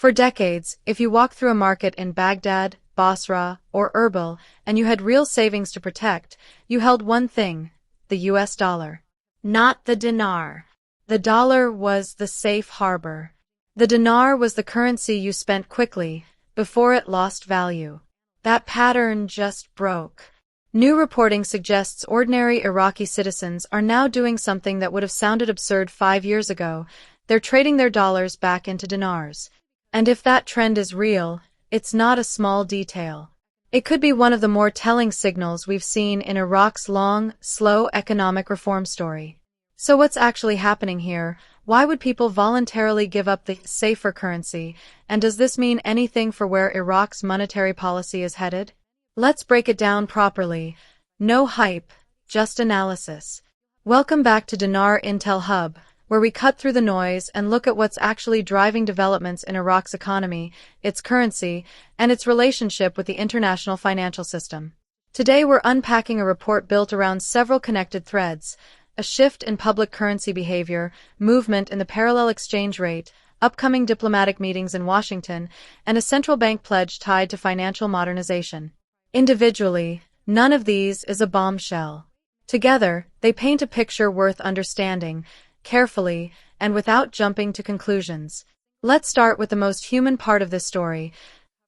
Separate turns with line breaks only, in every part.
For decades, if you walked through a market in Baghdad, Basra, or Erbil, and you had real savings to protect, you held one thing: the US dollar. Not the dinar. The dollar was the safe harbor. The dinar was the currency you spent quickly, before it lost value. That pattern just broke. New reporting suggests ordinary Iraqi citizens are now doing something that would have sounded absurd 5 years ago. They're trading their dollars back into dinars. And if that trend is real, it's not a small detail. It could be one of the more telling signals we've seen in Iraq's long, slow economic reform story. So what's actually happening here? Why would people voluntarily give up the safer currency? And does this mean anything for where Iraq's monetary policy is headed? Let's break it down properly. No hype, just analysis. Welcome back to Dinar Intel Hub, where we cut through the noise and look at what's actually driving developments in Iraq's economy, its currency, and its relationship with the international financial system. Today we're unpacking a report built around several connected threads: a shift in public currency behavior, movement in the parallel exchange rate, upcoming diplomatic meetings in Washington, and a central bank pledge tied to financial modernization. Individually, none of these is a bombshell. Together, they paint a picture worth understanding, carefully, and without jumping to conclusions. Let's start with the most human part of this story: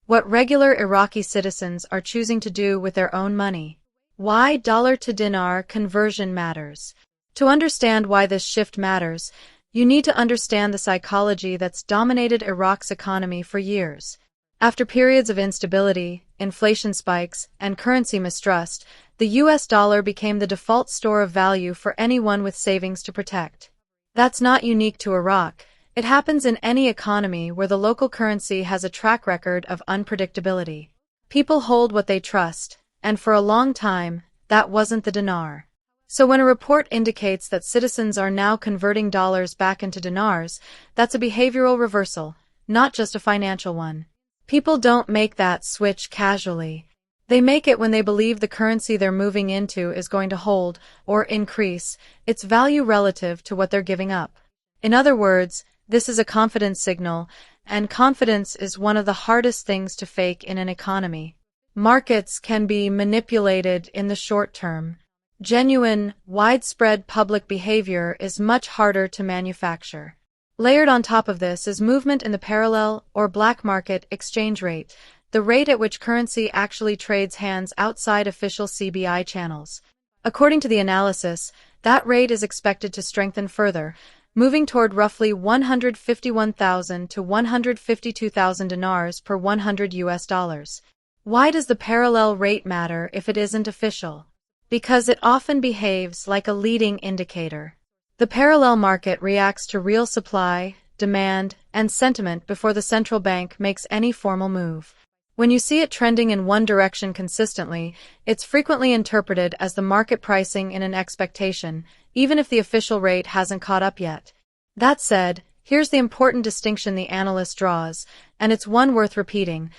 what regular Iraqi citizens are choosing to do with their own money. Why dollar to dinar conversion matters. To understand why this shift matters, you need to understand the psychology that's dominated Iraq's economy for years. After periods of instability, inflation spikes, and currency mistrust, the US dollar became the default store of value for anyone with savings to protect. That's not unique to Iraq. It happens in any economy where the local currency has a track record of unpredictability. People hold what they trust, and for a long time, that wasn't the dinar. So when a report indicates that citizens are now converting dollars back into dinars, that's a behavioral reversal, not just a financial one. People don't make that switch casually. They make it when they believe the currency they're moving into is going to hold, or increase, its value relative to what they're giving up. In other words, this is a confidence signal, and confidence is one of the hardest things to fake in an economy. Markets can be manipulated in the short term. Genuine, widespread public behavior is much harder to manufacture. Layered on top of this is movement in the parallel, or black market, exchange rate, the rate at which currency actually trades hands outside official CBI channels. According to the analysis, that rate is expected to strengthen further, moving toward roughly 151,000 to 152,000 dinars per 100 US dollars. Why does the parallel rate matter if it isn't official? Because it often behaves like a leading indicator. The parallel market reacts to real supply, demand, and sentiment before the central bank makes any formal move. When you see it trending in one direction consistently, it's frequently interpreted as the market pricing in an expectation, even if the official rate hasn't caught up yet. That said, here's the important distinction the analyst draws, and it's one worth repeating.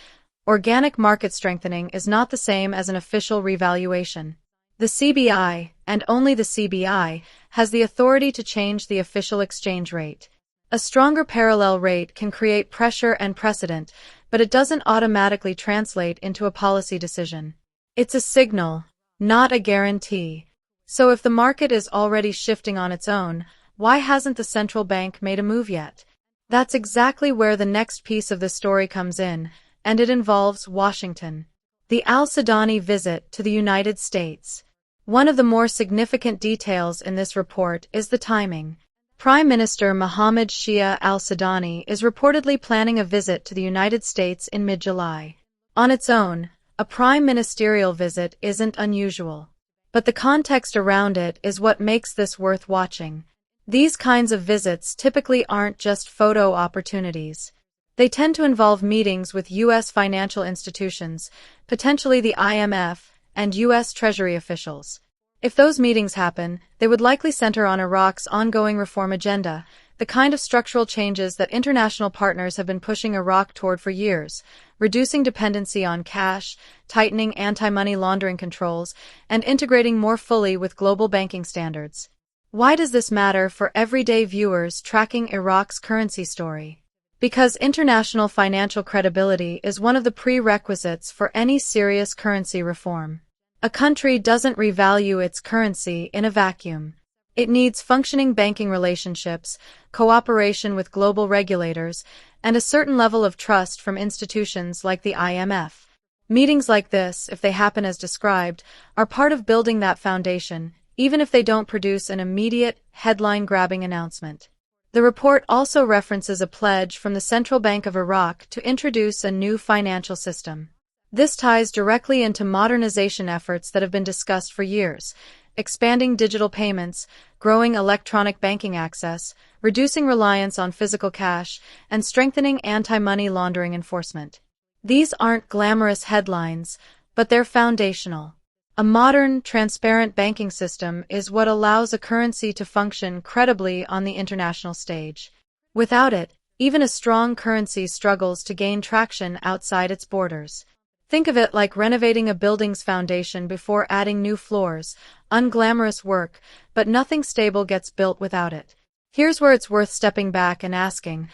Organic market strengthening is not the same as an official revaluation. The CBI, and only the CBI, has the authority to change the official exchange rate. A stronger parallel rate can create pressure and precedent, but it doesn't automatically translate into a policy decision. It's a signal, not a guarantee. So if the market is already shifting on its own, why hasn't the central bank made a move yet? That's exactly where the next piece of the story comes in, and it involves Washington. The al-Sudani visit to the United States. One of the more significant details in this report is the timing. Prime Minister Mohammed Shia al-Sudani is reportedly planning a visit to the United States in mid-July. On its own, a prime ministerial visit isn't unusual. But the context around it is what makes this worth watching. These kinds of visits typically aren't just photo opportunities. They tend to involve meetings with U.S. financial institutions, potentially the IMF, and U.S. Treasury officials. If those meetings happen, they would likely center on Iraq's ongoing reform agenda, the kind of structural changes that international partners have been pushing Iraq toward for years, reducing dependency on cash, tightening anti-money laundering controls, and integrating more fully with global banking standards. Why does this matter for everyday viewers tracking Iraq's currency story? Because international financial credibility is one of the prerequisites for any serious currency reform. A country doesn't revalue its currency in a vacuum. It needs functioning banking relationships, cooperation with global regulators, and a certain level of trust from institutions like the IMF. Meetings like this, if they happen as described, are part of building that foundation, even if they don't produce an immediate, headline-grabbing announcement. The report also references a pledge from the Central Bank of Iraq to introduce a new financial system. This ties directly into modernization efforts that have been discussed for years: expanding digital payments, growing electronic banking access, reducing reliance on physical cash, and strengthening anti-money laundering enforcement. These aren't glamorous headlines, but they're foundational. A modern, transparent banking system is what allows a currency to function credibly on the international stage. Without it, even a strong currency struggles to gain traction outside its borders. Think of it like renovating a building's foundation before adding new floors, unglamorous work, but nothing stable gets built without it. Here's where it's worth stepping back and asking,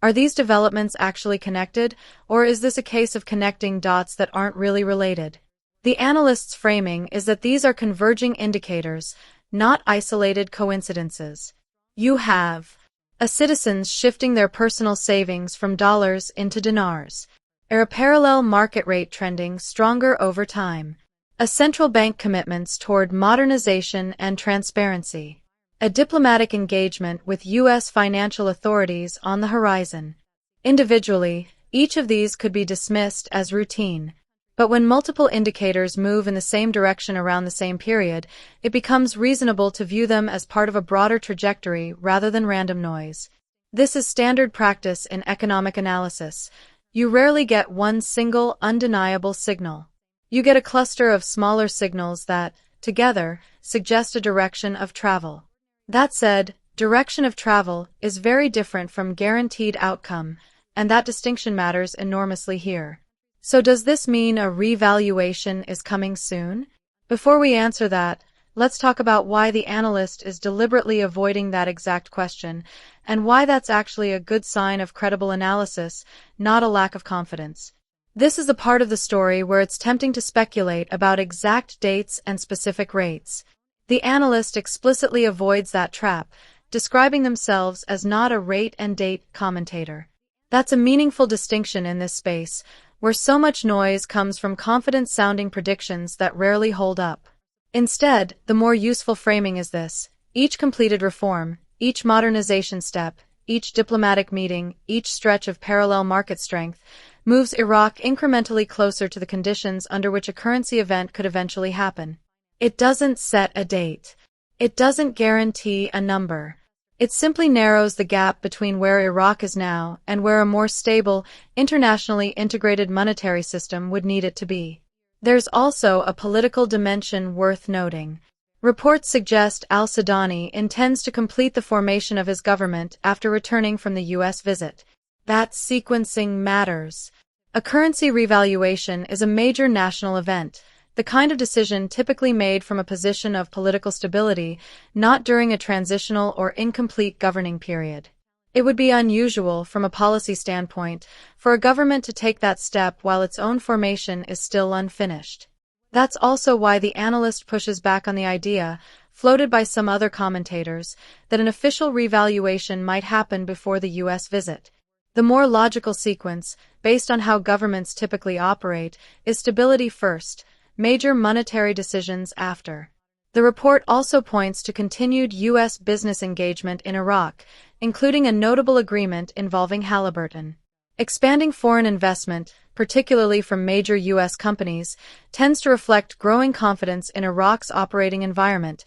are these developments actually connected, or is this a case of connecting dots that aren't really related? The analyst's framing is that these are converging indicators, not isolated coincidences. You have citizens shifting their personal savings from dollars into dinars, a parallel market rate trending stronger over time, a central bank commitments toward modernization and transparency, a diplomatic engagement with U.S. financial authorities on the horizon. Individually, each of these could be dismissed as routine. But when multiple indicators move in the same direction around the same period, it becomes reasonable to view them as part of a broader trajectory rather than random noise. This is standard practice in economic analysis. You rarely get one single, undeniable signal. You get a cluster of smaller signals that, together, suggest a direction of travel. That said, direction of travel is very different from guaranteed outcome, and that distinction matters enormously here. So does this mean a revaluation is coming soon? Before we answer that, let's talk about why the analyst is deliberately avoiding that exact question, and why that's actually a good sign of credible analysis, not a lack of confidence. This is the part of the story where it's tempting to speculate about exact dates and specific rates. The analyst explicitly avoids that trap, describing themselves as not a rate and date commentator. That's a meaningful distinction in this space, where so much noise comes from confident-sounding predictions that rarely hold up. Instead, the more useful framing is this: each completed reform, each modernization step, each diplomatic meeting, each stretch of parallel market strength, moves Iraq incrementally closer to the conditions under which a currency event could eventually happen. It doesn't set a date. It doesn't guarantee a number. It simply narrows the gap between where Iraq is now and where a more stable, internationally integrated monetary system would need it to be. There's also a political dimension worth noting. Reports suggest al-Sudani intends to complete the formation of his government after returning from the U.S. visit. That sequencing matters. A currency revaluation is a major national event, the kind of decision typically made from a position of political stability, not during a transitional or incomplete governing period. It would be unusual, from a policy standpoint, for a government to take that step while its own formation is still unfinished. That's also why the analyst pushes back on the idea, floated by some other commentators, that an official revaluation might happen before the U.S. visit. The more logical sequence, based on how governments typically operate, is stability first, major monetary decisions after. The report also points to continued U.S. business engagement in Iraq, including a notable agreement involving Halliburton. Expanding foreign investment, particularly from major U.S. companies, tends to reflect growing confidence in Iraq's operating environment,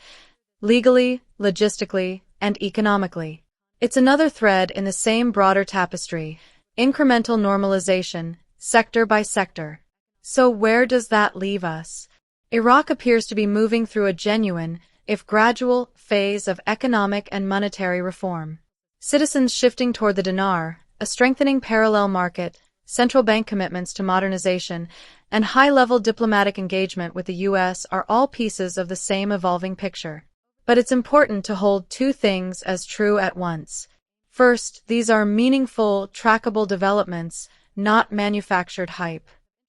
legally, logistically, and economically. It's another thread in the same broader tapestry: incremental normalization, sector by sector. So where does that leave us? Iraq appears to be moving through a genuine, if gradual, phase of economic and monetary reform. Citizens shifting toward the dinar, a strengthening parallel market, central bank commitments to modernization, and high-level diplomatic engagement with the U.S. are all pieces of the same evolving picture. But it's important to hold two things as true at once. First, these are meaningful, trackable developments, not manufactured hype.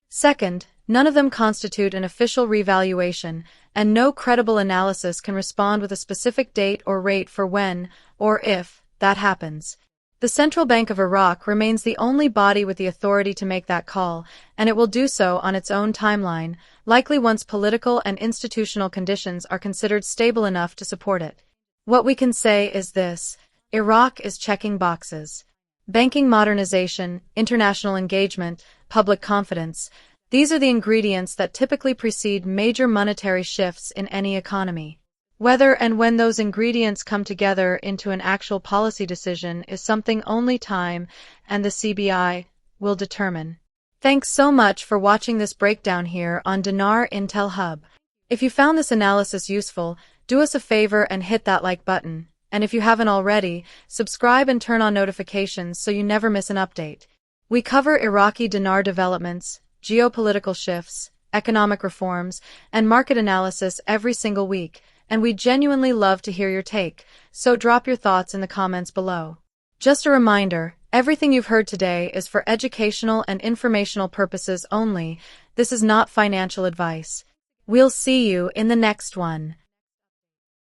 Second, none of them constitute an official revaluation, and no credible analysis can respond with a specific date or rate for when, or if, that happens. The Central Bank of Iraq remains the only body with the authority to make that call, and it will do so on its own timeline, likely once political and institutional conditions are considered stable enough to support it. What we can say is this: Iraq is checking boxes. Banking modernization, international engagement, public confidence, these are the ingredients that typically precede major monetary shifts in any economy. Whether and when those ingredients come together into an actual policy decision is something only time and the CBI will determine. Thanks so much for watching this breakdown here on Dinar Intel Hub. If you found this analysis useful, do us a favor and hit that like button. And if you haven't already, subscribe and turn on notifications so you never miss an update. We cover Iraqi dinar developments, geopolitical shifts, economic reforms, and market analysis every single week, and we genuinely love to hear your take, so drop your thoughts in the comments below. Just a reminder, everything you've heard today is for educational and informational purposes only. This is not financial advice. We'll see you in the next one.